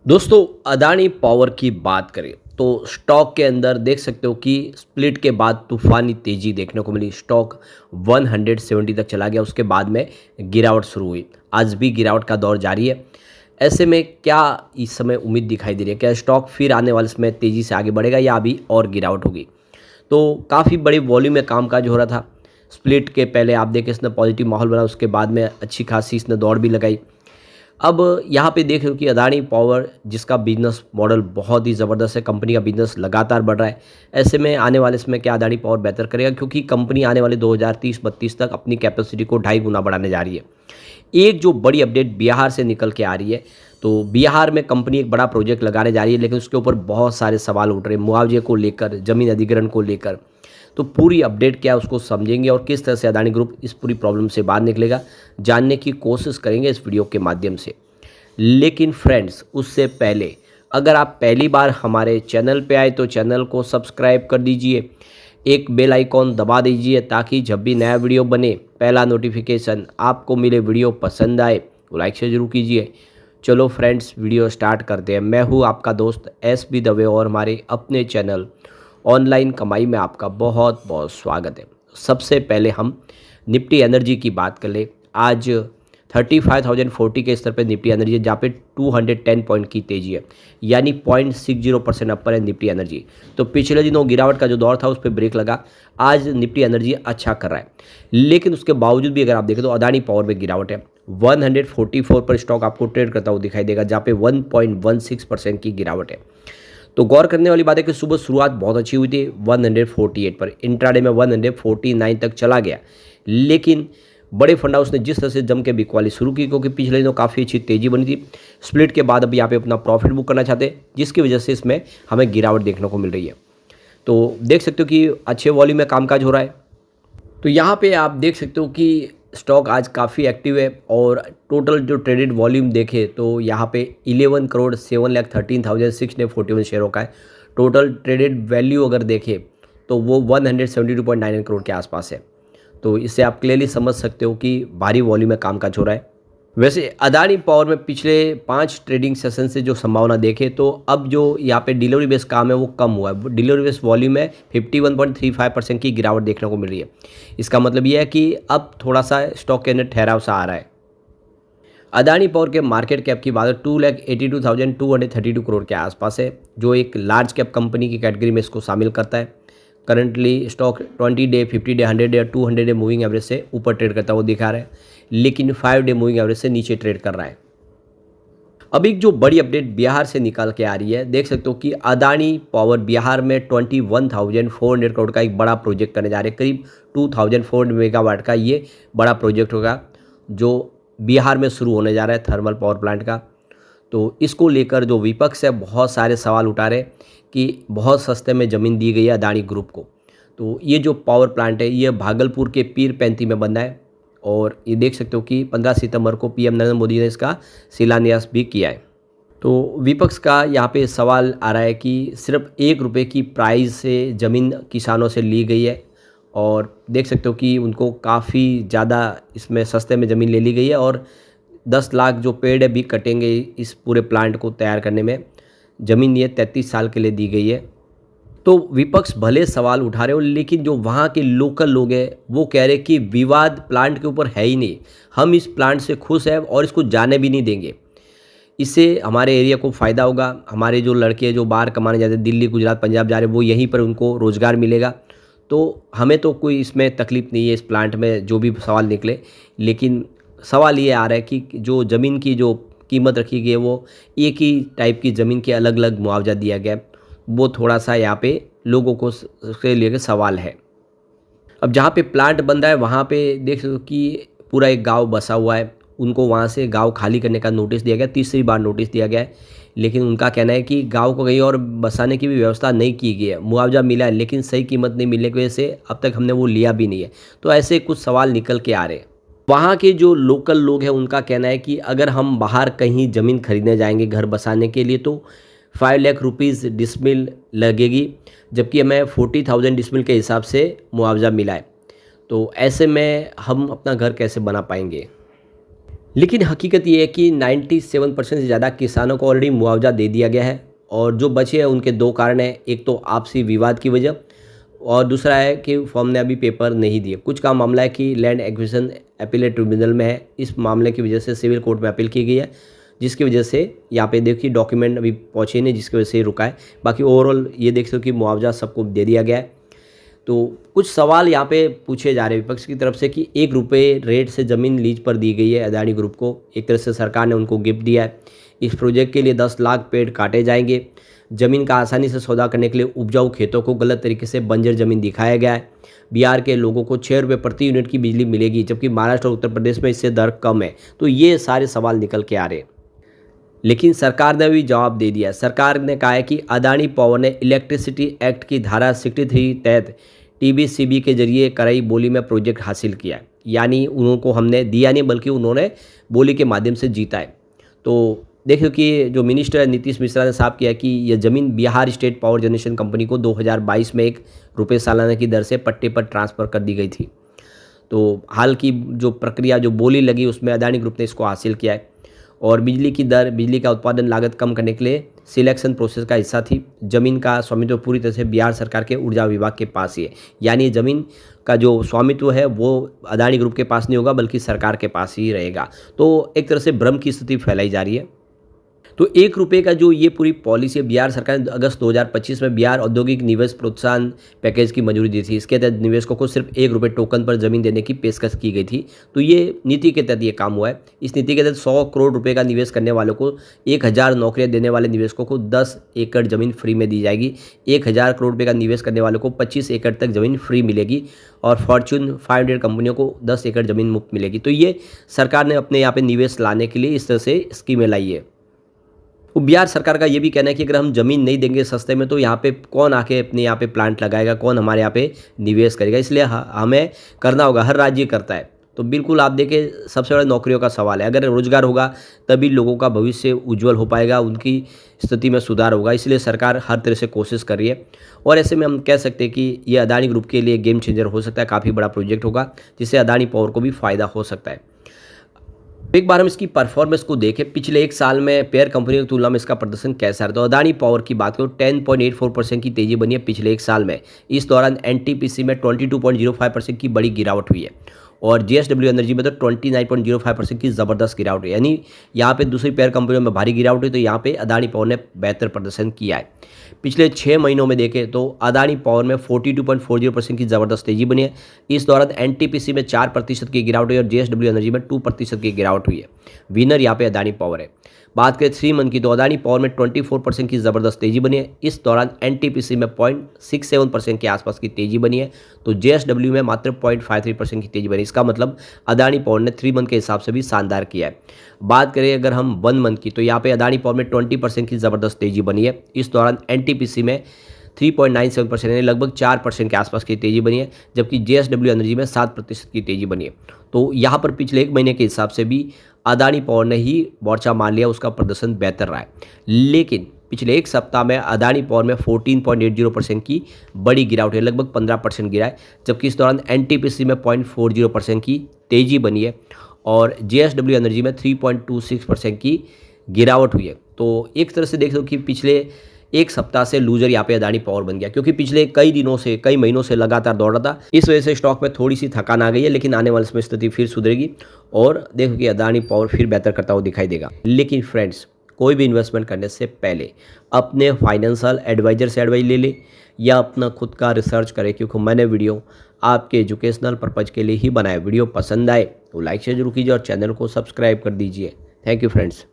दोस्तों, अदानी पावर की बात करें तो स्टॉक के अंदर देख सकते हो कि स्प्लिट के बाद तूफानी तेजी देखने को मिली। स्टॉक 170 तक चला गया, उसके बाद में गिरावट शुरू हुई। आज भी गिरावट का दौर जारी है। ऐसे में क्या इस समय उम्मीद दिखाई दे रही है? क्या स्टॉक फिर आने वाले समय तेज़ी से आगे बढ़ेगा या अभी और गिरावट होगी? तो काफ़ी बड़ी वॉल्यूम में कामकाज हो रहा था। स्प्लिट के पहले आप देखें इसने पॉजिटिव माहौल बना, उसके बाद में अच्छी खासी इसने दौड़ भी लगाई। अब यहाँ पे देख रहे हो कि अदानी पावर जिसका बिजनेस मॉडल बहुत ही ज़बरदस्त है, कंपनी का बिजनेस लगातार बढ़ रहा है। ऐसे में आने वाले समय क्या अदानी पावर बेहतर करेगा, क्योंकि कंपनी आने वाले 2030-32 तक अपनी कैपेसिटी को 2.5 गुना बढ़ाने जा रही है। एक जो बड़ी अपडेट बिहार से निकल के आ रही है, तो बिहार में कंपनी एक बड़ा प्रोजेक्ट लगाने जा रही है, लेकिन उसके ऊपर बहुत सारे सवाल उठ रहे हैं, मुआवजे को लेकर, ज़मीन अधिग्रहण को लेकर। तो पूरी अपडेट क्या है उसको समझेंगे और किस तरह से अदानी ग्रुप इस पूरी प्रॉब्लम से बाहर निकलेगा, जानने की कोशिश करेंगे इस वीडियो के माध्यम से। लेकिन फ्रेंड्स, उससे पहले अगर आप पहली बार हमारे चैनल पे आए तो चैनल को सब्सक्राइब कर दीजिए, एक बेल आइकॉन दबा दीजिए ताकि जब भी नया वीडियो बने पहला नोटिफिकेशन आपको मिले। वीडियो पसंद आए तो लाइक से ज़रूर कीजिए। चलो फ्रेंड्स, वीडियो स्टार्ट करते हैं। मैं हूँ आपका दोस्त SB दवे और हमारे अपने चैनल ऑनलाइन कमाई में आपका बहुत बहुत स्वागत है। सबसे पहले हम निफ्टी एनर्जी की बात कर ले। आज 35,040 के स्तर पे निफ्टी एनर्जी है, जहाँ पे 210 पॉइंट की तेजी है, यानी 0.60% अपर है निफ्टी एनर्जी। तो पिछले दिनों गिरावट का जो दौर था उस पर ब्रेक लगा। आज निफ्टी एनर्जी अच्छा कर रहा है, लेकिन उसके बावजूद भी अगर आप देखें तो अदानी पावर में गिरावट है। 144 पर स्टॉक आपको ट्रेड करता हुआ दिखाई देगा, जहाँ पे 1.16% की गिरावट है। तो गौर करने वाली बात है कि सुबह शुरुआत बहुत अच्छी हुई थी 148 पर, इंट्राडे में 149 तक चला गया, लेकिन बड़े फंड हाउस ने जिस तरह से जम के बिकवाली शुरू की, क्योंकि पिछले दिनों काफ़ी अच्छी तेजी बनी थी। स्प्लिट के बाद अभी यहाँ पे अपना प्रॉफिट बुक करना चाहते हैं, जिसकी वजह से इसमें हमें गिरावट देखने को मिल रही है। तो देख सकते हो कि अच्छे वॉल्यूम में कामकाज हो रहा है। तो यहाँ पे आप देख सकते हो कि स्टॉक आज काफ़ी एक्टिव है और टोटल जो ट्रेडेड वॉल्यूम देखे तो यहाँ पे 11,07,13,641 शेयरों का है। टोटल ट्रेडेड वैल्यू अगर देखें तो वो 172.99 करोड़ के आसपास है। तो इससे आप क्लियरली समझ सकते हो कि भारी वॉल्यूम में कामकाज हो रहा है। वैसे अदानी पावर में पिछले 5 ट्रेडिंग सेशन से जो संभावना देखे तो अब जो यहाँ पे डिलीवरी बेस्ड काम है वो कम हुआ है। डिलीवरी बेस्ड वॉल्यूम में 51.35% की गिरावट देखने को मिल रही है। इसका मतलब ये है कि अब थोड़ा सा स्टॉक के अंदर ठहराव सा आ रहा है। अदानी पावर के मार्केट कैप की बात 2,82,232 करोड़ के आसपास है, जो एक लार्ज कैप कंपनी की कैटेगरी में इसको शामिल करता है। Currently stock 20 day, 50 day, 100 day और 200 डे मूविंग एवरेज से ऊपर ट्रेड करता हुआ दिखा रहा है, लेकिन 5 डे मूविंग एवरेज से नीचे ट्रेड कर रहा है। अब एक जो बड़ी अपडेट बिहार से निकाल के आ रही है, देख सकते हो कि अदानी पावर बिहार में 21,400 करोड़ का एक बड़ा प्रोजेक्ट करने जा रहे हैं। करीब 2,400 मेगावाट का ये बड़ा प्रोजेक्ट होगा, जो बिहार में शुरू होने जा रहा है थर्मल पावर प्लांट का। तो इसको लेकर जो विपक्ष है बहुत सारे सवाल उठा रहे कि बहुत सस्ते में ज़मीन दी गई है अदानी ग्रुप को। तो ये जो पावर प्लांट है ये भागलपुर के पीर पैंती में बनना है, और ये देख सकते हो कि 15 सितंबर को PM नरेंद्र मोदी ने इसका शिलान्यास भी किया है। तो विपक्ष का यहाँ पे सवाल आ रहा है कि सिर्फ 1 रुपये की प्राइस से ज़मीन किसानों से ली गई है, और देख सकते हो कि उनको काफ़ी ज़्यादा इसमें सस्ते में ज़मीन ले ली गई है, और 10 लाख जो पेड़ है भी कटेंगे इस पूरे प्लांट को तैयार करने में। ज़मीन ये 33 साल के लिए दी गई है। तो विपक्ष भले सवाल उठा रहे हो, लेकिन जो वहाँ के लोकल लोग हैं वो कह रहे कि विवाद प्लांट के ऊपर है ही नहीं, हम इस प्लांट से खुश हैं और इसको जाने भी नहीं देंगे। इससे हमारे एरिया को फ़ायदा होगा। हमारे जो लड़के जो बाहर कमाने जाते हैं, दिल्ली, गुजरात, पंजाब जा रहे हैं, वो यहीं पर उनको रोज़गार मिलेगा। तो हमें तो कोई इसमें तकलीफ़ नहीं है इस प्लांट में जो भी सवाल निकले, लेकिन सवाल ये आ रहा है कि जो ज़मीन की जो कीमत रखी गई है वो एक ही टाइप की ज़मीन के अलग अलग मुआवजा दिया गया है। वो थोड़ा सा यहाँ पे लोगों को उसके लेकर सवाल है। अब जहाँ पे प्लांट बन रहा है वहाँ पे देख सकते हो कि पूरा एक गांव बसा हुआ है, उनको वहाँ से गांव खाली करने का नोटिस दिया गया, तीसरी बार नोटिस दिया गया है। लेकिन उनका कहना है कि गांव को कहीं और बसाने की भी व्यवस्था नहीं की गई है। मुआवजा मिला है लेकिन सही कीमत नहीं मिलने की वजह से अब तक हमने वो लिया भी नहीं है। तो ऐसे कुछ सवाल निकल के आ रहे हैं। वहाँ के जो लोकल लोग हैं उनका कहना है कि अगर हम बाहर कहीं ज़मीन खरीदने जाएंगे घर बसाने के लिए तो 5 लाख रुपीज़ डिसमिल लगेगी, जबकि हमें 40,000 डिसमिल के हिसाब से मुआवजा मिला है। तो ऐसे में हम अपना घर कैसे बना पाएंगे? लेकिन हकीकत ये है कि 97% से ज़्यादा किसानों को ऑलरेडी मुआवजा दे दिया गया है और जो बचे हैं उनके दो कारण हैं, एक तो आपसी विवाद की वजह और दूसरा है कि फर्म ने अभी पेपर नहीं दिए। कुछ का मामला है कि लैंड एक्विजिशन अपीलेट ट्रिब्यूनल में है, इस मामले की वजह से सिविल कोर्ट में अपील की गई है, जिसकी वजह से यहाँ पे देखिए डॉक्यूमेंट अभी पहुँचे नहीं, जिसकी वजह से रुका है। बाकी ओवरऑल ये देख सकते हो कि मुआवजा सबको दे दिया गया है। तो कुछ सवाल यहाँ पे पूछे जा रहे हैं विपक्ष की तरफ से कि ₹1 रेट से ज़मीन लीज पर दी गई है अदानी ग्रुप को, एक तरह से सरकार ने उनको गिफ्ट दिया है। इस प्रोजेक्ट के लिए 10 लाख पेड़ काटे जाएंगे। ज़मीन का आसानी से सौदा करने के लिए उपजाऊ खेतों को गलत तरीके से बंजर ज़मीन दिखाया गया है। बिहार के लोगों को ₹6 प्रति यूनिट की बिजली मिलेगी, जबकि महाराष्ट्र और उत्तर प्रदेश में इससे दर कम है। तो ये सारे सवाल निकल के आ रहे हैं, लेकिन सरकार ने भी जवाब दे दिया है। सरकार ने कहा है कि अदानी पावर ने इलेक्ट्रिसिटी एक्ट की धारा 63 तहत टीबीसीबी के जरिए कराई बोली में प्रोजेक्ट हासिल किया है, यानी उनको हमने दिया नहीं बल्कि उन्होंने बोली के माध्यम से जीता है। तो देखिए कि जो मिनिस्टर है नीतीश मिश्रा ने साफ किया कि यह ज़मीन Bihar state power generation company को 2022 में ₹1 सालाना की दर से पट्टे पर ट्रांसफ़र कर दी गई थी। तो हाल की जो प्रक्रिया जो बोली लगी उसमें अदानी ग्रुप ने इसको हासिल किया है और बिजली की दर, बिजली का उत्पादन लागत कम करने के लिए सिलेक्शन प्रोसेस का हिस्सा थी। ज़मीन का स्वामित्व पूरी तरह से बिहार सरकार के ऊर्जा विभाग के पास ही है, यानी ज़मीन का जो स्वामित्व है वो अदानी ग्रुप के पास नहीं होगा बल्कि सरकार के पास ही रहेगा। तो एक तरह से भ्रम की स्थिति फैलाई जा रही है। तो ₹1 का जो ये पूरी पॉलिसी है, बिहार सरकार ने अगस्त 2025 में बिहार औद्योगिक निवेश प्रोत्साहन पैकेज की मंजूरी दी थी। इसके तहत निवेशकों को सिर्फ ₹1 टोकन पर ज़मीन देने की पेशकश की गई थी। तो ये नीति के तहत ये काम हुआ है। इस नीति के तहत ₹100 करोड़ का निवेश करने वालों को 1000 नौकरियां देने वाले निवेशकों को 10 एकड़ ज़मीन फ्री में दी जाएगी। 1000 करोड़ का निवेश करने वालों को 25 एकड़ तक ज़मीन फ्री मिलेगी और फॉर्च्यून 500 कंपनियों को 10 एकड़ ज़मीन मुफ्त मिलेगी। तो ये सरकार ने अपने यहाँ पे निवेश लाने के लिए इस तरह से स्कीमें लाई है। वो बिहार सरकार का ये भी कहना है कि अगर हम ज़मीन नहीं देंगे सस्ते में तो यहाँ पे कौन आके अपने यहाँ पे प्लांट लगाएगा, कौन हमारे यहाँ पे निवेश करेगा, इसलिए हमें करना होगा। हर राज्य करता है। तो बिल्कुल आप देखें सबसे बड़ा नौकरियों का सवाल है। अगर रोजगार होगा तभी लोगों का भविष्य उज्जवल हो पाएगा, उनकी स्थिति में सुधार होगा। इसलिए सरकार हर तरह से कोशिश कर रही है और ऐसे में हम कह सकते हैं कि ये अदानी ग्रुप के लिए गेम चेंजर हो सकता है, काफ़ी बड़ा प्रोजेक्ट होगा जिससे अदानी पावर को भी फ़ायदा हो सकता है। एक बार हम इसकी परफॉर्मेंस को देखें, पिछले 1 साल में पेयर कंपनियों की तुलना में इसका प्रदर्शन कैसा रहा। तो अदानी पावर की बात करूँ 10.84% की तेजी बनी है पिछले 1 साल में। इस दौरान एनटीपीसी में 22.05% की बड़ी गिरावट हुई है और जेएसडब्ल्यू एनर्जी में तो 29.05% की ज़बरदस्त गिरावट हुई। यानी यहाँ पे दूसरी पेयर कंपनियों में भारी गिरावट हुई, तो यहाँ पे अदानी पावर ने बेहतर प्रदर्शन किया है। पिछले 6 महीनों में देखें तो अदानी पावर में 42.40% की ज़बरदस्त तेजी बनी है। इस दौरान एनटीपीसी में 4% की गिरावट हुई और जेएसडब्ल्यू एनर्जी में 2% की गिरावट हुई है। विनर यहाँ पे अदानी पावर है। बात करें 3 मंथ की तो अदानी पावर में 24% की ज़बरदस्त तेजी बनी है। इस दौरान एनटीपीसी में 0.67% के आसपास की तेजी बनी है, तो जेएसडब्ल्यू में मात्र 0.53% की तेजी बनी। इसका मतलब अदानी पावर ने 3 मंथ के हिसाब से भी शानदार किया है। बात करें अगर हम 1 मंथ की तो यहाँ पे अदानी पावर में 20% की ज़बरदस्त तेजी बनी है। इस दौरान एनटीपीसी में 3.97% यानी लगभग 4% के आसपास की तेजी बनी है, जबकि जेएसडब्ल्यू एनर्जी में 7% की तेजी बनी है। तो यहाँ पर पिछले 1 महीने के हिसाब से भी अदानी पावर ने ही मोर्चा मान लिया, उसका प्रदर्शन बेहतर रहा है। लेकिन पिछले 1 सप्ताह में अदानी पावर में 14.80% की बड़ी गिरावट है, लगभग 15% गिरा है, जबकि इस दौरान एनटीपीसी में 0.40% की तेजी बनी है और जेएसडब्ल्यू एनर्जी में 3.26% की गिरावट हुई है। तो एक तरह से देख लो कि पिछले 1 सप्ताह से लूजर यहाँ पे अदानी पावर बन गया, क्योंकि पिछले कई दिनों से, कई महीनों से लगातार दौड़ रहा था। इस वजह से स्टॉक में थोड़ी सी थकान आ गई है, लेकिन आने वाले समय स्थिति फिर सुधरेगी और देखो कि अदानी पावर फिर बेहतर करता हुआ दिखाई देगा। लेकिन फ्रेंड्स, कोई भी इन्वेस्टमेंट करने से पहले अपने फाइनेंशियल एडवाइजर से एडवाइस ले ले या अपना खुद का रिसर्च करें, क्योंकि मैंने वीडियो आपके एजुकेशनल पर्पज़ के लिए ही बनाया। वीडियो पसंद आए तो लाइक शेयर जरूर कीजिए और चैनल को सब्सक्राइब कर दीजिए। Thank you friends.